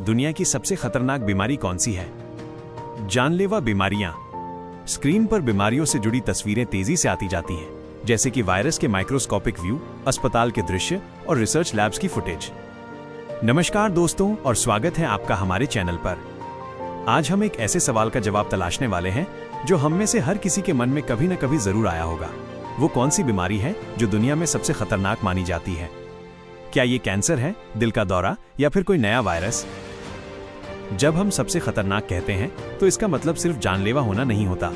दुनिया की सबसे खतरनाक बीमारी कौन सी है? जानलेवा बीमारियां। स्क्रीन पर बीमारियों से जुड़ी तस्वीरें तेजी से आती जाती हैं, जैसे कि वायरस के माइक्रोस्कोपिक व्यू, अस्पताल के दृश्य और रिसर्च लैब्स की फुटेज। नमस्कार दोस्तों और स्वागत है आपका हमारे चैनल पर। आज हम एक ऐसे सवाल का जवाब तलाशने वाले हैं जो हम में से हर किसी के मन में कभी न कभी जरूर आया होगा। वो कौन सी बीमारी है जो दुनिया में सबसे खतरनाक मानी जाती है? क्या ये कैंसर है, दिल का दौरा या फिर कोई नया वायरस? जब हम सबसे खतरनाक कहते हैं तो इसका मतलब सिर्फ जानलेवा होना नहीं होता।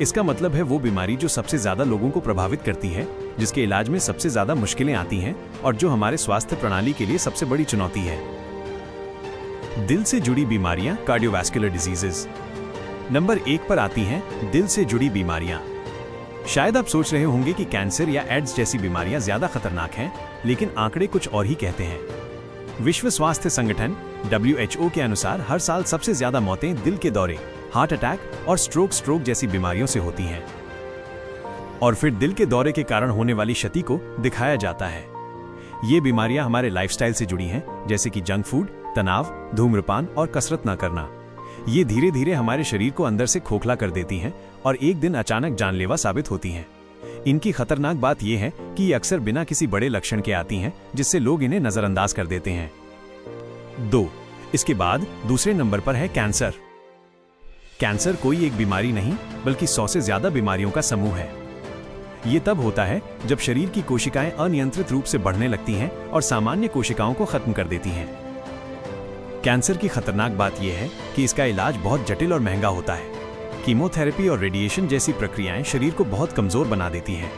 इसका मतलब है वो बीमारी जो सबसे ज्यादा लोगों को प्रभावित करती है, जिसके इलाज में सबसे ज्यादा मुश्किलें आती हैं और जो हमारे स्वास्थ्य प्रणाली के लिए सबसे बड़ी चुनौती है। दिल से जुड़ी बीमारियां, कार्डियोवैस्कुलर डिजीजेस। नंबर 1 पर आती हैं दिल से जुड़ी बीमारियां। शायद आप सोच रहे होंगे कि कैंसर या एड्स जैसी बीमारियां ज्यादा खतरनाक हैं, लेकिन आंकड़े कुछ और ही कहते हैं। विश्व स्वास्थ्य संगठन WHO के अनुसार हर साल सबसे ज्यादा मौतें दिल के दौरे, हार्ट अटैक और स्ट्रोक जैसी बीमारियों से होती हैं। और फिर दिल के दौरे के कारण होने वाली क्षति को दिखाया जाता है। ये बीमारियां हमारे लाइफस्टाइल से जुड़ी हैं, जैसे कि जंक फूड, तनाव, धूम्रपान और कसरत न करना। ये धीरे धीरे हमारे शरीर को अंदर से खोखला कर देती हैं और एक दिन अचानक जानलेवा साबित होती हैं। इनकी खतरनाक बात यह है कि ये अक्सर बिना किसी बड़े लक्षण के आती हैं, जिससे लोग इन्हें नजरअंदाज कर देते हैं। 2. इसके बाद दूसरे नंबर पर है कैंसर। कैंसर कोई एक बीमारी नहीं, बल्कि 100 से ज्यादा बीमारियों का समूह है। ये तब होता है जब शरीर की कोशिकाएं अनियंत्रित रूप से बढ़ने लगती हैं और सामान्य कोशिकाओं को खत्म कर देती हैं। कैंसर की खतरनाक बात यह है कि इसका इलाज बहुत जटिल और महंगा होता है। कीमोथेरेपी और रेडिएशन जैसी प्रक्रियाएं शरीर को बहुत कमजोर बना देती हैं।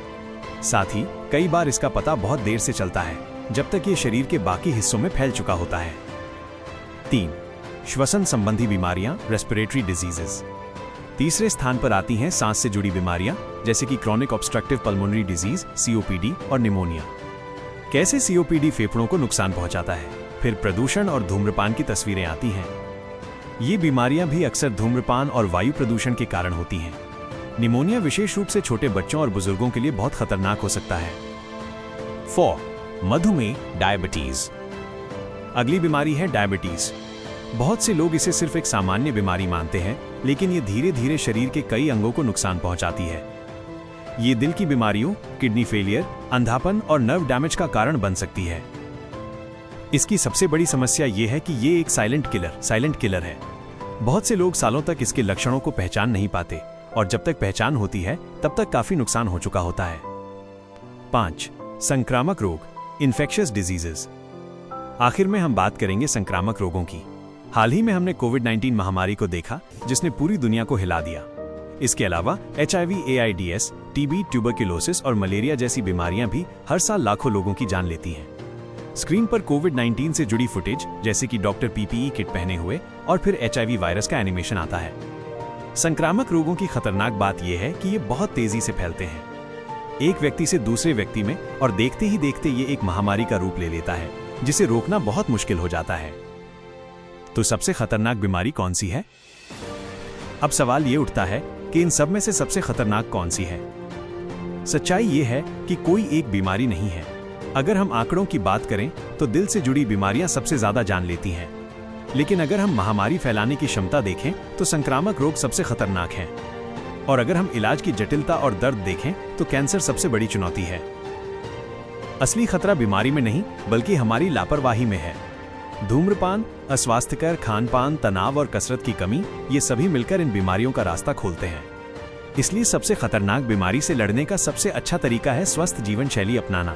साथ ही कई बार इसका पता बहुत देर से चलता है, जब तक ये शरीर के बाकी हिस्सों में फैल चुका होता है। 3. श्वसन संबंधी बीमारियां, रेस्पिरेटरी डिजीजेस। तीसरे स्थान पर आती हैं सांस से जुड़ी बीमारियां, जैसे कि chronic obstructive pulmonary disease, COPD और निमोनिया। कैसे COPD फेफड़ों को नुकसान पहुंचाता है? फिर प्रदूषण और धूम्रपान की तस्वीरें आती हैं। ये बीमारियां भी अक्सर धूम्रपान और वायु प्रदूषण के कारण होती हैं। निमोनिया विशेष रूप से छोटे बच्चों और बुजुर्गों के लिए बहुत खतरनाक हो सकता है। 4. मधुमेह, डायबिटीज। अगली बीमारी है डायबिटीज। बहुत से लोग इसे सिर्फ एक सामान्य बीमारी मानते हैं, लेकिन ये धीरे धीरे शरीर के कई अंगों को नुकसान पहुंचाती है। ये दिल की बीमारियों, किडनी फेलियर, अंधापन और नर्व डैमेज का कारण बन सकती है। इसकी सबसे बड़ी समस्या ये है कि ये एक साइलेंट किलर है। बहुत से लोग सालों तक इसके लक्षणों को पहचान नहीं पाते और जब तक पहचान होती है तब तक काफी नुकसान हो चुका होता है। 5. संक्रामक रोग, इन्फेक्शियस डिजीजेस। आखिर में हम बात करेंगे संक्रामक रोगों की। हाल ही में हमने कोविड-19 महामारी को देखा, जिसने पूरी दुनिया को हिला दिया। इसके अलावा HIV, AIDS, TB, ट्यूबरक्लोसिस और मलेरिया जैसी बीमारियां भी हर साल लाखों लोगों की जान लेती हैं। स्क्रीन पर कोविड-19 से जुड़ी फुटेज, जैसे कि डॉक्टर PPE किट पहने हुए और फिर HIV वायरस का एनिमेशन आता है। संक्रामक रोगों की खतरनाक बात यह है कि ये बहुत तेजी से फैलते हैं, एक व्यक्ति से दूसरे व्यक्ति में, और देखते ही देखते ये एक महामारी का रूप ले लेता है, जिसे रोकना बहुत मुश्किल हो जाता है। तो सबसे खतरनाक बीमारी कौन सी है? अब सवाल ये उठता है कि इन सब में से सबसे खतरनाक कौन सी है? सच्चाई ये है कि कोई एक बीमारी नहीं है। अगर हम आंकड़ों की बात करें तो दिल से जुड़ी बीमारियां सबसे ज्यादा जान लेती हैं, लेकिन अगर हम महामारी फैलाने की क्षमता देखें तो संक्रामक रोग सबसे खतरनाक हैं, और अगर हम इलाज की जटिलता और दर्द देखें तो कैंसर सबसे बड़ी चुनौती है। असली खतरा बीमारी में नहीं, बल्कि हमारी लापरवाही में है। धूम्रपान, अस्वास्थ्यकर खान-पान, तनाव और कसरत की कमी, ये सभी मिलकर इन बीमारियों का रास्ता खोलते हैं। इसलिए सबसे खतरनाक बीमारी से लड़ने का सबसे अच्छा तरीका है स्वस्थ जीवन शैली अपनाना।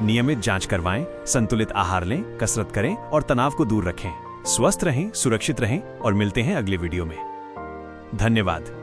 नियमित जांच करवाएं, संतुलित आहार लें, कसरत करें और तनाव को दूर रखें। स्वस्थ रहें, सुरक्षित रहें और मिलते हैं अगले वीडियो में। धन्यवाद।